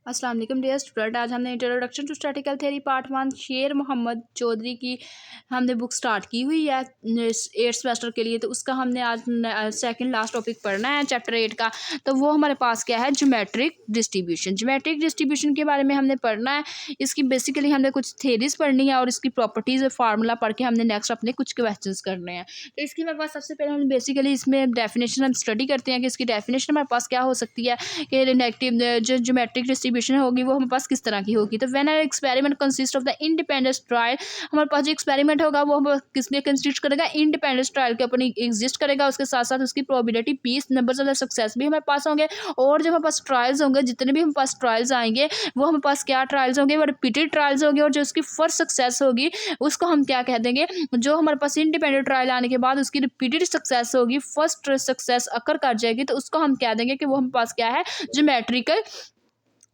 अस्सलाम वालेकुम dear student. आज हमने introduction to statical theory part 1 Sher Mohammad Chaudhary की हमने बुक स्टार्ट की हुई है 8th सेमेस्टर के लिए। तो उसका हमने आज सेकंड लास्ट टॉपिक पढ़ना है चैप्टर 8 का। तो वो हमारे पास क्या है, ज्योमेट्रिक डिस्ट्रीब्यूशन। ज्योमेट्रिक डिस्ट्रीब्यूशन के बारे में हमने पढ़ना है। इसकी बेसिकली हमने कुछ थेरीज पढ़नी है और इसकी प्रॉपर्टीज और फार्मूला पढ़ के हमने नेक्स्ट अपने कुछ क्वेश्चंस करने हैं। तो इसकी हमारे पास सबसे पहले हम बेसिकली इसमें डेफिनेशन हम स्टडी करते हैं कि इसकी डेफिनेशन हमारे पास क्या हो सकती है कि नेगेटिव जो ज्योमेट्रिक डिस्ट्रीब्यूशन होगी वो हमारे पास किस तरह की होगी। तो when an experiment consist of the independent trial, हमारे पास जो एक्सपेरिमेंट होगा वो हम किसमें कंसिस्ट करेगा, इंडिपेंडेंट ट्रायल के ऊपर एग्जिस्ट करेगा। उसके साथ साथ उसकी probability piece numbers of the success भी हमारे पास होंगे। और जब हमारे पास ट्रायल्स होंगे, जितने भी हमारे पास ट्रायल्स आएंगे वो हमारे पास क्या ट्रायल्स होंगे, वो रिपीटेड ट्रायल्स होंगे। और जो उसकी फर्स्ट सक्सेस होगी उसको हम क्या कह देंगे, जो हमारे पास इंडिपेंडेंट ट्रायल आने के बाद उसकी रिपीटेड सक्सेस होगी, फर्स्ट सक्सेस अकर कर जाएगी, तो उसको हम कह देंगे कि वो हमारे पास क्या है,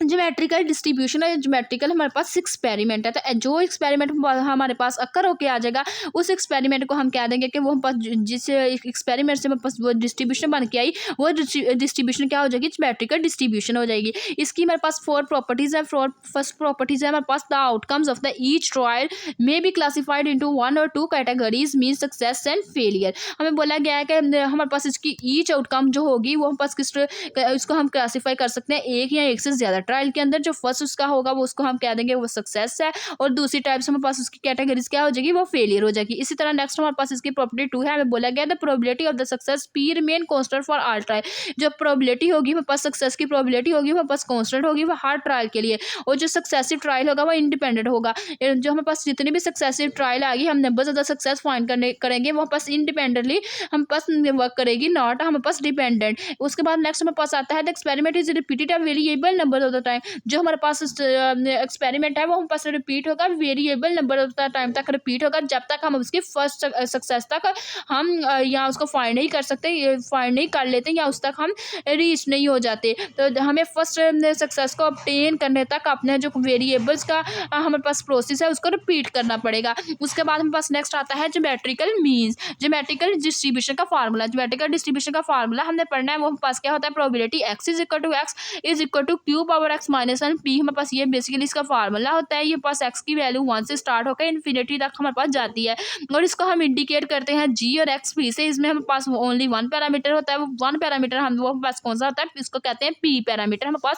ज्योमेट्रिकल डिस्ट्रीब्यूशन है। ज्योमेट्रिकल हमारे पास एक्सपेरिमेंट है। तो जो एक्सपेरिमेंट हमारे पास अक्कर होके आ जाएगा उस एक्सपेरिमेंट को हम कह देंगे कि वो हम पास जिस एक्सपेरिमेंट से हमारे पास वो डिस्ट्रीब्यूशन बन के आई, वो डिस्ट्रीब्यूशन क्या हो जाएगी, ज्योमेट्रिकल डिस्ट्रीब्यूशन हो जाएगी। इसकी हमारे पास 4 प्रॉपर्टीज है। फर्स्ट प्रॉपर्टीज है हमारे पास, the outcomes of the each trial may be classified into 1 और 2 categories, mean success and failure. हमें बोला गया है कि हमारे पास इसकी ईच आउटकम जो होगी वो हम पास किस इसको हम क्लासीफाई कर सकते हैं एक या एक से ज्यादा ट्रायल के अंदर। जो फर्स्ट उसका होगा वो उसको हम कह देंगे वो सक्सेस है, और दूसरी टाइप से हमारे पास उसकी कैटेगरीज क्या हो जाएगी, वो फेलियर हो जाएगी। इसी तरह नेक्स्ट हमारे पास इसकी प्रॉपर्टी 2 है। हमें बोला गया the probability of the success P remain constant for all trial. जो प्रोबेबिलिटी होगी हमारे पास, सक्सेस की प्रोबेबिलिटी होगी हमारे पास कांस्टेंट होगी वो हर ट्रायल के लिए। और जो सक्सेसिव ट्रायल होगा वो इंडिपेंडेंट होगा। जो हमारे पास जितनी भी सक्सेसिव ट्रायल आएगी हम नंबर ज्यादा सक्सेस फाइंड करेंगे वो पास इंडिपेंडेंटली हम पास वर्क करेगी, नॉट हमारे पास डिपेंडेंट। उसके बाद नेक्स्ट हमारे पास आता है the experiment is repeated at variable number of the time. जो हमारे पास एक्सपेरिमेंट है वो हमारे पास रिपीट होगा, variable number of the time तक रिपीट होगा, जब तक हम उसकी फर्स्ट सक्सेस तक हम या उसको फाइंड नहीं कर सकते, फाइंड नहीं कर लेते या उस तक हम रीच नहीं हो जाते। तो हमें फर्स्ट सक्सेस को ऑब्टेन करने तक अपने जो वेरिएबल्स का हमारे पास प्रोसेस है उसको रिपीट करना पड़ेगा। उसके बाद हमारे पास नेक्स्ट आता है ज्योमेट्रिकल मीन्स, ज्योमेट्रिकल डिस्ट्रीब्यूशन का फार्मूला। ज्योमेट्रिकल डिस्ट्रीब्यूशन का फार्मूला हमने पढ़ना है। वो हमारे पास क्या होता है, probability x is equal to q power x minus 1 p। हमारे पास ये बेसिकली इसका फार्मूला होता है। ये पास x की वैल्यू 1 से स्टार्ट होकर इन्फिनिटी तक हमारे पास जाती है, और इसको हम इंडिकेट करते हैं g और x p से। इसमें हमारे पास ओनली 1 पैरामीटर होता है। वो 1 पैरामीटर हम वो हमारे पास कौन सा होता है, इसको कहते हैं p पैरामीटर। हमारे पास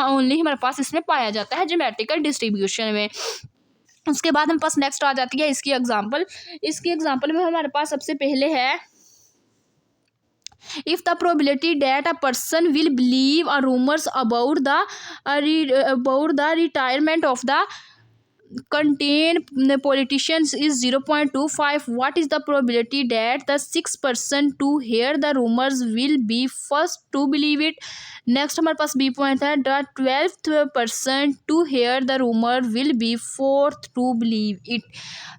ओनली हमारे पास इसमें पाया जाता है ज्योमेट्रिकल डिस्ट्रीब्यूशन में। उसके बाद हम पास नेक्स्ट आ जाती है इसकी एग्जाम्पल। इसकी एग्जाम्पल में हमारे पास सबसे पहले है, if the probability that a person will believe a rumors about the retirement of the contain politicians is 0.25, what is the probability that the 6% to hear the rumors will be first to believe it? Next हमारे पास B point है, the 12% to hear the rumour will be fourth to believe it.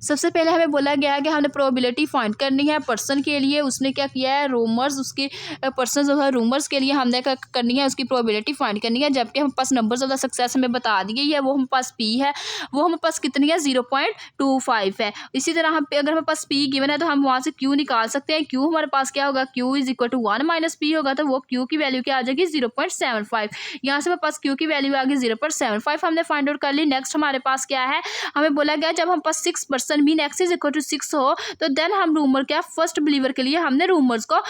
सबसे पहले हमें बोला गया है कि हमने प्रोबेबिलिटी फाइंड करनी है पर्सन के लिए। उसने क्या किया है, रूमर्स, उसके पर्सन जो है रूमर्स के लिए हमने क्या करनी है, उसकी प्रोबेबिलिटी फाइंड करनी है। जबकि हमारे पास नंबर्स ऑफ द सक्सेस हमें बता दी गई है, वो हमारे पास पी है, वो हमारे पास कितनी है, 0.25 है। इसी तरह हम अगर हमारे पास पी गिवन है तो हम वहाँ से क्यू निकाल सकते हैं। क्यू हमारे पास क्या होगा, Q is equal to 1 minus P होगा, तो वो क्यू की वैल्यू क्या आ जाएगी, 0.75। यहाँ से हमारे पास क्यू की वैल्यू आ गई 0.75 हमने फाइंड आउट कर ली। नेक्स्ट हमारे पास क्या है, हमें बोला गया जब हम पास 6% mean X is equal to 6 हो तो देन हम रूमर क्या, फर्स्ट बिलीवर के लिए हमने रूमर्स को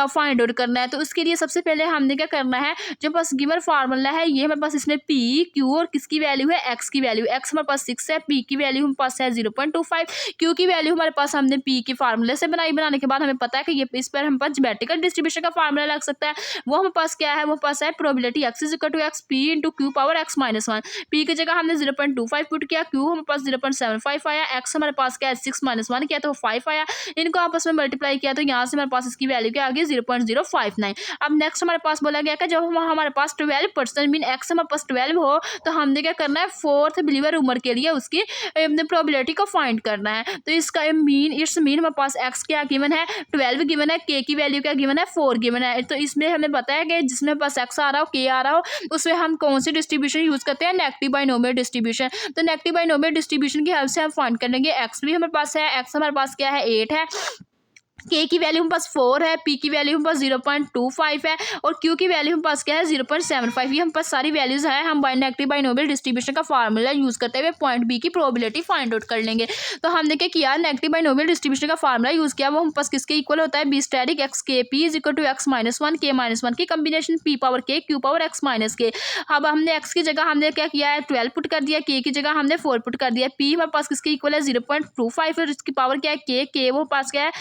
फाइंड आउट करना है। तो उसके लिए सबसे पहले हमने क्या करना है, जो पास गिवन फार्मूला है ये हमारे पास इसमें पी क्यू और किसकी वैल्यू है, एक्स की वैल्यू। एक्स हमारे पास 6 है, पी की वैल्यू हमारे पास है 0.25, क्यू की वैल्यू हमारे पास हमने पी के फार्मूले से बनाने के बाद हमें पता है कि ये इस पर हम पास ज्योमेट्रिकल डिस्ट्रीब्यूशन का फार्मूला लग सकता है। वो हमारे पास क्या है, वो पास है probability X is equal to X P into Q power X minus 1। P की जगह हमने 0.25 पुट किया, क्यू हमारे पास 0.75 आया, एक्स हमारे पास क्या है 6 माइनस 1 किया तो 5 आया। इनको आपस में मल्टीप्लाई किया तो यहाँ से हमारे पास इसकी वैल्यू क्या आ गई 0.059। अब नेक्स्ट हमारे पास बोला गया कि जब हमारे पास 12% मीन एक्स हमारे पास 12 हो तो हमने क्या करना है, फोर्थ बिलीवर उम्र के लिए उसकी प्रोबेबिलिटी को फाइंड करना है। तो इसका मीन हमारे पास एक्स क्या गिवन है, 12 गिवन है, के की वैल्यू क्या गिवन है, 4 गिवन है। तो इसमें हमें पता है कि जिसमें पास एक्स आ रहा हो, के आ रहा हो, उसमें हम कौन सी डिस्ट्रीब्यूशन यूज करते हैं, नेगेटिव बाइनोमियल डिस्ट्रीब्यूशन। तो नेगेटिव बाइनोमियल डिस्ट्रीब्यूशन की हेल्प से हम फाइंड करेंगे। एक्स भी हमारे पास है, एक्स हमारे पास क्या है 8 है, के की वैल्यू हमारे पास 4 है, पी की वैल्यू हमारे पास 0.25 है और क्यू की वैल्यू हमारे पास क्या है 0.75। ये हमारे पास सारी वैल्यूज है। हम नेगेटिव बाइनोमियल डिस्ट्रीब्यूशन का फार्मूला यूज करते हुए पॉइंट बी की प्रोबेबिलिटी फाइंड आउट कर लेंगे। तो हमने क्या किया, नेगेटिव बाइनोमियल डिस्ट्रीब्यूशन का फार्मूला यूज किया। वो हमारे पास किसके इक्वल होता है, B static X K P is equal to X minus one K minus one की combination P power K Q power X minus K. अब हमने एक्स की जगह हमने क्या किया है 12 पुट कर दिया, के की जगह हमने 4 पुट कर दिया। पी हमारे पास किसके इक्वल है 0.25 और इसकी पावर क्या है के वो पास क्या है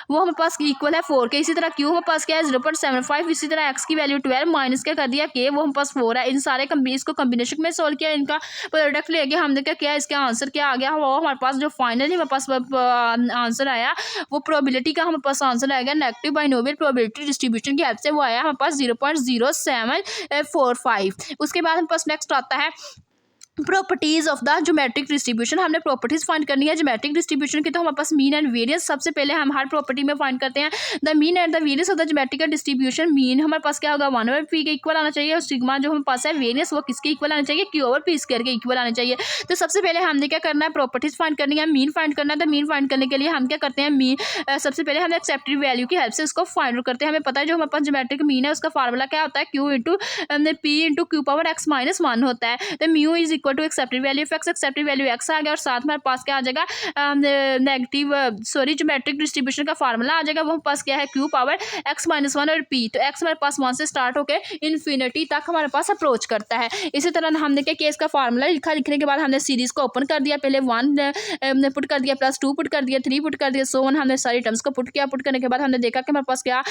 वो हमारे पास इक्वल है 4 के। इसी तरह क्यू हमारे पास क्या है 0.75। इसी तरह एक्स की वैल्यू 12 माइनस क्या कर दिया के वो हमारे पास 4 है। इन सारे इसको कॉम्बिनेशन में सोल्व किया, इनका प्रोडक्ट लेके हमने क्या किया, इसका आंसर क्या आ गया वो हमारे पास जो फाइनली हमारे पास आंसर आया वो प्रोबेबिलिटी का हमारे पास आंसर आएगा नेगेटिव बाइनोमियल प्रोबेबिलिटी डिस्ट्रीब्यूशन की हेल्प से। वो आया हमारे पास 0.0745। उसके बाद हमारे पास नेक्स्ट आता है properties of the geometric distribution. हमने प्रॉपर्टीज फाइंड करनी है ज्योमेट्रिक डिस्ट्रीब्यूशन की। तो हमारे पास मीन एंड वेरियंस सबसे पहले हम हर प्रॉपर्टी में फाइंड करते हैं। The mean and the variance of the geometrical distribution. Mean हमारे पास क्या होगा 1/p के इक्वल आना चाहिए और सिग्मा जो हमारे पास है वेरियंस वो किसके इक्वल आना चाहिए, q/p² के इक्वल आना चाहिए। तो सबसे पहले हमने क्या करना है, प्रॉपर्टीज फाइंड करनी है, मीन फाइंड करना है। तो मीन फाइंड करने के लिए हम क्या करते हैं, मीन सबसे पहले हम एक्सेप्टेड वैल्यू की हेल्प से उसको फाइंड आउट करते हैं। हमें पता है जो हमारे पास ज्योमेट्रिक मीन है उसका फार्मूला क्या होता है, q/p/q⁴ x-1 होता है। तो mu is equal to expected value X, expected value X आ गया और साथ में पास क्या आ जाएगा ज्योमेट्रिक डिस्ट्रीब्यूशन का फार्मूला आ जाएगा। वो पास क्या है q⁴ x-1 और p। तो x हमारे पास 1 से स्टार्ट होकर इन्फिनिटी तक हमारे पास अप्रोच करता है। इसी तरह हमने क्या किया, इसका फार्मूला लिखा, लिखने के बाद हमने सीरीज को ओपन कर दिया। पहले 1 पुट कर दिया, +2 पुट कर दिया, 3 पुट कर दिया, सो 1 हमने सारी टर्म्स को पुट किया। पुट करने के बाद हमने देखा कि हमारे पास क्या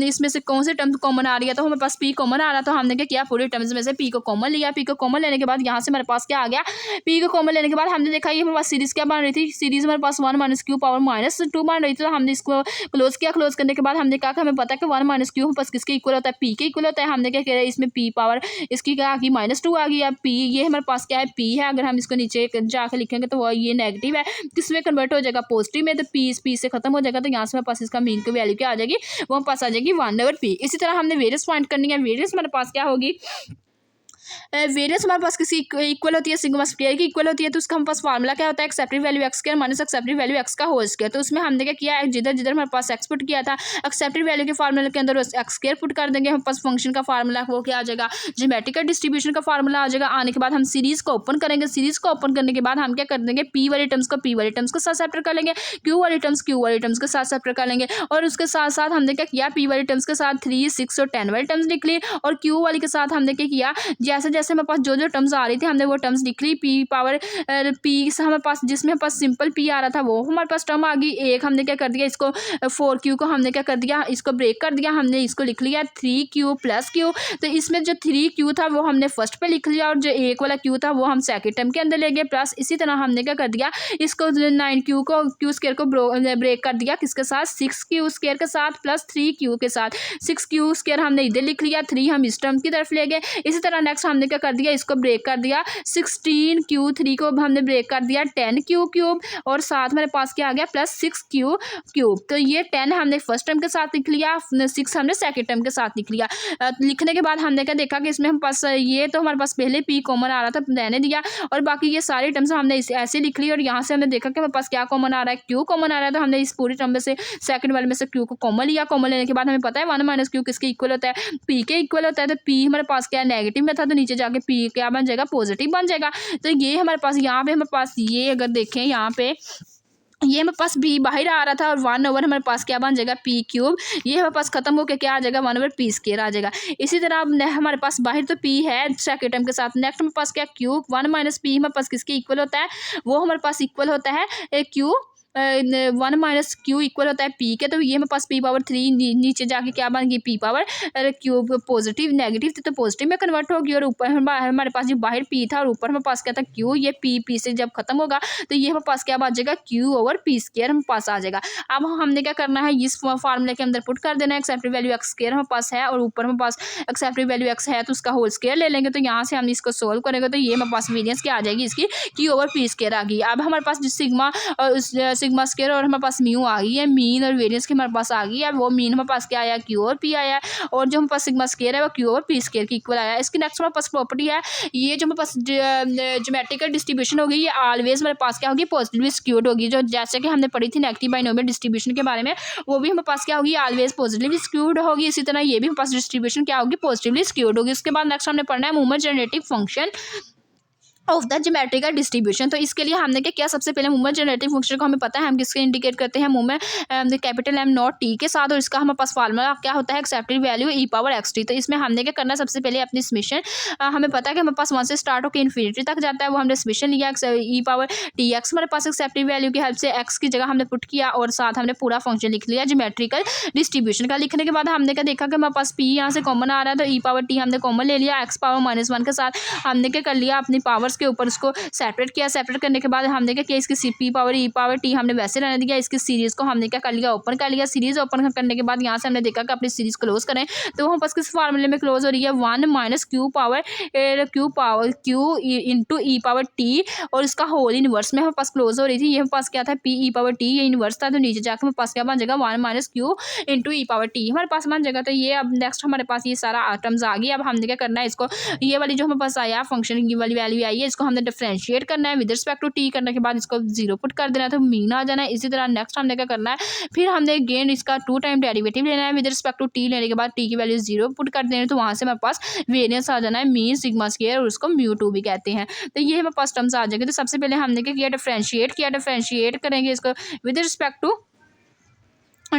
इसमें से कौन सी टर्म कॉमन आ रही है। तो हमारे पास p कॉमन आ रहा, तो हमने क्या किया पूरी टर्म्स में से p को कॉमन लिया। p को कॉमन लेने के बाद यहाँ से हमारे पास क्या आ गया, p को कॉमन लेने के बाद हमने देखा ये हमारे पास सीरीज क्या बन रही थी, सीरीज हमारे पास 1 - q⁻2 बन रही थी। तो हमने इसको क्लोज किया। क्लोज करने के बाद हमने कहा कि हमें पता है कि 1 - q बस किसके इक्वल होता है, p के इक्वल होता है। हमने क्या किया, इसमें p पावर इसकी क्या आ गई -2 आ गई। अब p ये हमारे पास क्या है p है, अगर हम इसको नीचे जाके लिखेंगे तो वो ये नेगेटिव है, किसमें कन्वर्ट हो जाएगा पॉजिटिव में। तो p से खत्म हो जाएगा। तो यहाँ से हमारे पास इसका मीन की वैल्यू क्या आ जाएगी, वो हमारे पास आ जाएगी 1/p। इसी तरह हमने वेरियंस फाइंड करनी है। वेरियंस हमारे पास क्या होगी, वेरियंस हमारे पास किसी इक्वल होती है सिग्मा स्क्वायर की इक्वल होती है। तो उसका हमारे पास फार्मूला क्या होता है, accepted value x² minus expected value x का होल स्क्वायर। तो उसमें हमने क्या किया, जिधर जिधर हमारे पास x पुट किया था एक्सेप्टेड वैल्यू के फार्मूले के अंदर x² पुट कर देंगे। हमारे पास फंक्शन का फार्मूला वो क्या आ जाएगा, ज्योमेट्रिकल डिस्ट्रीब्यूशन का फार्मूला आ जाएगा। आने के बाद हम सीरीज को ओपन करेंगे। सीरीज को ओपन करने के बाद हम क्या कर देंगे, p वाली टर्म्स को p वाली टर्म्स के साथ सेपरेट कर लेंगे, q वाली टर्म्स q वाली टर्म्स के साथ सेपरेट कर लेंगे। और उसके साथ साथ हमने क्या किया, p वाली टर्म्स के साथ 3, 6 और 10 वाली टर्म्स लिख ली। और q वाली के साथ हमने क्या किया, जैसे जैसे हमारे पास जो जो टर्म्स आ रही थी हमने वो टर्म्स लिख ली। p पावर p हमारे पास जिसमें हमारे पास सिंपल p आ रहा था वो हमारे पास टर्म आ गई एक। हमने क्या कर दिया, इसको 4q को हमने क्या कर दिया, इसको ब्रेक कर दिया। हमने इसको लिख लिया 3q + q। तो इसमें जो 3q था वो हमने फर्स्ट पे लिख लिया और जो एक वाला q था वो हम सेकंड टर्म के अंदर ले गए। प्लस इसी तरह हमने क्या कर दिया, इसको 9q को q² को ब्रेक कर दिया किसके साथ, 6q² के साथ प्लस 3q के साथ। 6q² हमने इधर लिख लिया, 3 हम इस टर्म की तरफ ले गए। इसी तरह नेक्स्ट हमने क्या कर दिया, इसको ब्रेक कर दिया, 16q3 को हमने ब्रेक कर दिया 10q³ और साथ मेरे पास क्या आ गया प्लस 6q³। तो ये 10 हमने फर्स्ट टर्म के साथ लिख लिया, 6 हमने सेकंड टर्म के साथ लिख लिया। लिखने के बाद हमने क्या देखा कि इसमें हम पास ये तो हमारे पास पहले p कॉमन आ रहा था रहने दिया और बाकी ये सारी टर्म्स हमने ऐसे लिख ली। और यहाँ से हमने देखा कि हमारे पास क्या कॉमन आ रहा है, q कॉमन आ रहा है। तो हमने इस पूरी टर्म में से सेकंड वाले में से q को कॉमन लिया। कॉमन लेने के बाद हमें पता है 1 - q किसके इक्वल होता है, p के इक्वल होता है। तो p हमारे पास क्या है नेगेटिव में था, तो नीचे जाके p क्या बन जाएगा, पॉजिटिव बन जाएगा। तो ये हमारे पास यहाँ पे हमारे पास ये अगर देखें यहाँ पे ये हमारे पास b बाहर आ रहा था और 1/, हमारे पास क्या बन जाएगा p³। ये हमारे पास खत्म होकर क्या आ जाएगा 1/p² आ जाएगा। इसी तरह अब हमारे पास बाहर तो p है सेकंड टर्म के साथ, नेक्स्ट हमारे पास क्या q 1 - p हमारे पास किसके इक्वल होता है, वो हमारे पास इक्वल होता है q 1 - q इक्वल होता है p के। तो ये हमारे पास p⁻3 नीचे जाके क्या बन गई p⁻3 पॉजिटिव नेगेटिव थी तो पॉजिटिव में कन्वर्ट होगी। और ऊपर हमारे पास जो बाहर p था और ऊपर हमारे पास क्या था q, ये p से जब खत्म होगा तो ये हमारे पास क्या बच जाएगा q/p² हमारे पास आ जाएगा। अब हमने क्या करना है, इस फार्मूले के अंदर पुट कर देना है, एक्सेप्टेड वैल्यू x² हमारे पास है और ऊपर हमारे पास एक्सेप्टेड वैल्यू x है तो उसका होल स्क्वायर ले लेंगे। तो यहाँ से हम इसको सोल्व करेंगे तो ये हमारे पास वेरियंस क्या आ जाएगी, इसकी q/p² आ गई। अब हमारे पास जो सिग्मा सिग्मा स्क्वायर और हमारे पास म्यू आ गई है, मीन और वेरियंस की हमारे पास आ गई है। वो मीन हमारे पास क्या आया, क्यू और पी आया है, और जो हमारे पास सिग्मा स्क्वायर है वो क्यू और पी स्क्वायर की इक्वल आया है। इसकी नेक्स्ट हमारे पास प्रॉपर्टी है, ये जो हमारे पास ज्योमेट्रिकल डिस्ट्रीब्यूशन होगी ये ऑलवेज हमारे पास क्या होगी, पॉजिटिवली स्क्यूड होगी। जो जैसे कि हमने पढ़ी थी नेगेटिव बाइनोमियल डिस्ट्रीब्यूशन के बारे में, वो भी हमारे पास क्या होगी, ऑलवेज पॉजिटिवली स्क्यूड होगी। इसी तरह ये भी हमारे पास डिस्ट्रीब्यूशन क्या होगी, पॉजिटिवली स्क्यूड होगी। उसके बाद नेक्स्ट हमने पढ़ना है movement generating function of the geometrical distribution. तो इसके लिए हमने क्या किया, सबसे पहले मूवमेंट जनरेटिंग फंक्शन को हमें पता है हम किसके इंडिकेट करते हैं, movement capital am not T के साथ, और इसका हमारे पास फार्मूला क्या होता है, एक्सेप्टेड वैल्यू ई पावर एक्स टी। तो इसमें हमने क्या करना है, सबसे पहले अपनी समीशन हमें पता है कि हमारे पास 1 से स्टार्ट होकर इन्फिनिटी तक जाता है, वो हमने समीशन लिया ई पावर टी एक्स, हमारे पास एक्सेप्टेड वैल्यू की हेल्प से एक्स की जगह हमने पुट किया और साथ हमने पूरा फंक्शन लिख लिया ज्योमेट्रिकल डिस्ट्रीब्यूशन का। लिखने के बाद हमने क्या देखा कि हमारे पास पी यहाँ से कॉमन आ रहा है, तो ई पावर टी हमने कॉमन ले लिया, एक्स पावर -1 के साथ हमने क्या कर लिया, अपनी पावर्स के ऊपर उसको सेपरेट किया। सेपरेट करने के बाद हमने क्या किया, इसकी सी पी पावर ई पावर टी हमने वैसे रहने दिया, इसकी सीरीज़ को हमने क्या कर लिया, ओपन कर लिया। सीरीज़ ओपन करने के बाद यहाँ से हमने देखा कि अपनी सीरीज़ क्लोज करें, तो हम पास किस फार्मूले में क्लोज हो रही है, 1 minus q power q into e power t, और इसका होल इनवर्स में हमारे पास क्लोज हो रही थी। ये हमारे पास क्या था, पी ई पावर टी, ये इनवर्स था, तो नीचे जाकर हमारे पास क्या बन जाएगा, 1 minus Q into e power T हमारे पास बन जाएगा। तो ये अब नेक्स्ट हमारे पास ये सारा आइटम्स आ गई। अब हमने क्या करना है, इसको ये वाली जो हमारे पास आया फंक्शन की वाली वैल्यू आई है, इसको हमने डिफरेंशिएट करना है विद रिस्पेक्ट टू टी। करने के बाद इसको 0 पुट कर देना है, तो मीन आ जाना है। इसी तरह नेक्स्ट हमने क्या करना है, फिर हमने गेन इसका 2 टाइम डेरिवेटिव लेना है विद रिस्पेक्ट टू टी। लेने के बाद टी की वैल्यू 0 पुट कर देना है, तो वहाँ से हमारे पास वेरियंस आ जाना है, मीन सिग्मा स्क्वायर, और उसको म्यू टू भी कहते हैं। तो ये हमारे पास टर्म्स आ जाएंगे। तो सबसे पहले हमने क्या किया, डिफरेंशिएट करेंगे इसको विद रिस्पेक्ट टू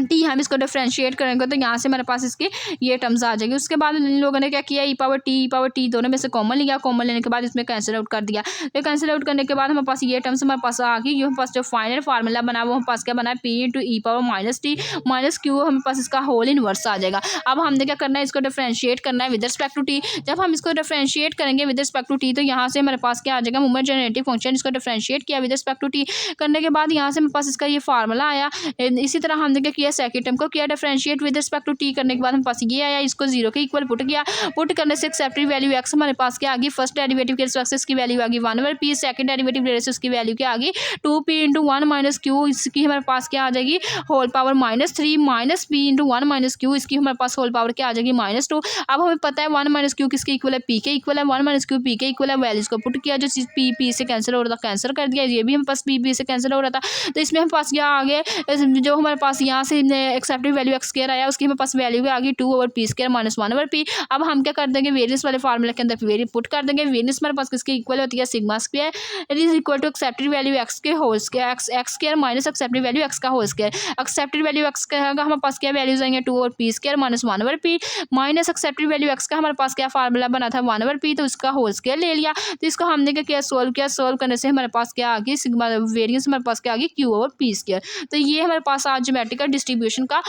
टी, हम इसको डिफरेंशिएट करेंगे तो यहाँ से हमारे पास इसकी ये टर्म्स आ जाएगी। उसके बाद इन लोगों ने क्या किया, ई पावर टी दोनों में से कॉमन लिया, कॉमन लेने के बाद इसमें कैंसिल आउट कर दिया। तो कैंसिल आउट करने के बाद हमारे पास ये टर्म्स हमारे पास आ गई। ये हमारे पास जो फाइनल फार्मूला बना वो हमारे पास क्या बना है, p into e power minus t minus q, हमारे पास इसका होल इनवर्स आ जाएगा। अब हमने क्या करना है, इसको डिफरेंशिएट करना है विद रिस्पेक्ट टू टी। जब हम इसको डिफरेंशिएट करेंगे विद रिस्पेक्ट टू टी, तो यहाँ से हमारे पास क्या आ जाएगा, मूवमेंट जनरेटिव फंक्शन। इसको डिफरेंशिएट किया विद रिस्पेक्ट टू टी करने के बाद यहाँ से हमारे पास इसका ये फार्मूला आया। इसी तरह हमने क्या किया, सेकंड टर्म को किया differentiate with respect to T करने के बाद हमारे पास ये आया, इसको 0 के इक्वल पुट किया। पुट करने से एक्सेप्टेड वैल्यू एक्स हमारे पास क्या आ गई, फर्स्ट डेरिवेटिव के रिस्पेक्ट से इसकी वैल्यू आ गई 1/p, सेकंड डेरिवेटिव ले से उसकी वैल्यू क्या आ गई 2p इंटू 1 माइनस क्यू, इसकी हमारे पास क्या आ जाएगी, whole power -3 minus p into 1 minus Q, इसकी हमारे पास होल पावर क्या आ जाएगी -2। अब हमें पता है 1 माइनस क्यू किसके इक्वल है, p के इक्वल है। 1 माइनस क्यू p के इक्वल है, वैल्यूज को पुट किया, जो चीज़ p से कैंसिल हो रहा था कैंसिल कर दिया, ये भी हमारे पास p से कैंसिल हो रहा था। तो इसमें हमारे पास क्या आ गया, जो हमारे पास यहाँ से एक्सेप्टेड वैल्यू एक्स स्क्वायर आया, उसकी हमारे पास वैल्यू आ गई 2/p स्क्वायर माइनस 1/p। अब हम क्या कर देंगे, वेरियंस वाले फार्मूले के अंदर वेरियंस पुट कर देंगे। वेरियंस हमारे पास किसके इक्वल होती है, sigma square is equal to expected value X के whole square, X square minus expected value X का whole square. Expected value X का हमारे पास क्या वैल्यूज आएंगे, 2/p square minus 1/p minus expected value X का हमारे पास क्या फार्मूला बना था 1/p, तो उसका होल स्क्वायर ले लिया। तो इसको हमने क्या किया, सोल्व किया। सोल्व करने से हमारे पास क्या आ गई, सिग्मा वेरियंस हमारे पास क्या आ गई, q/p स्क्वायर। तो ये हमारे पास आज ज्योमेट्रिकल डिस्ट्रीब्यूशन का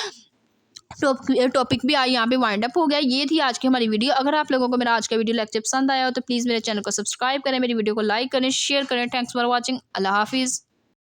टॉपिक भी यहाँ पे वाइंड अप हो गया। ये थी आज की हमारी वीडियो। अगर आप लोगों को मेरा आज का वीडियो लेक्चर पसंद आया हो तो प्लीज़ मेरे चैनल को सब्सक्राइब करें, मेरी वीडियो को लाइक करें, शेयर करें। Thanks for watching. अल्लाह हाफिज़।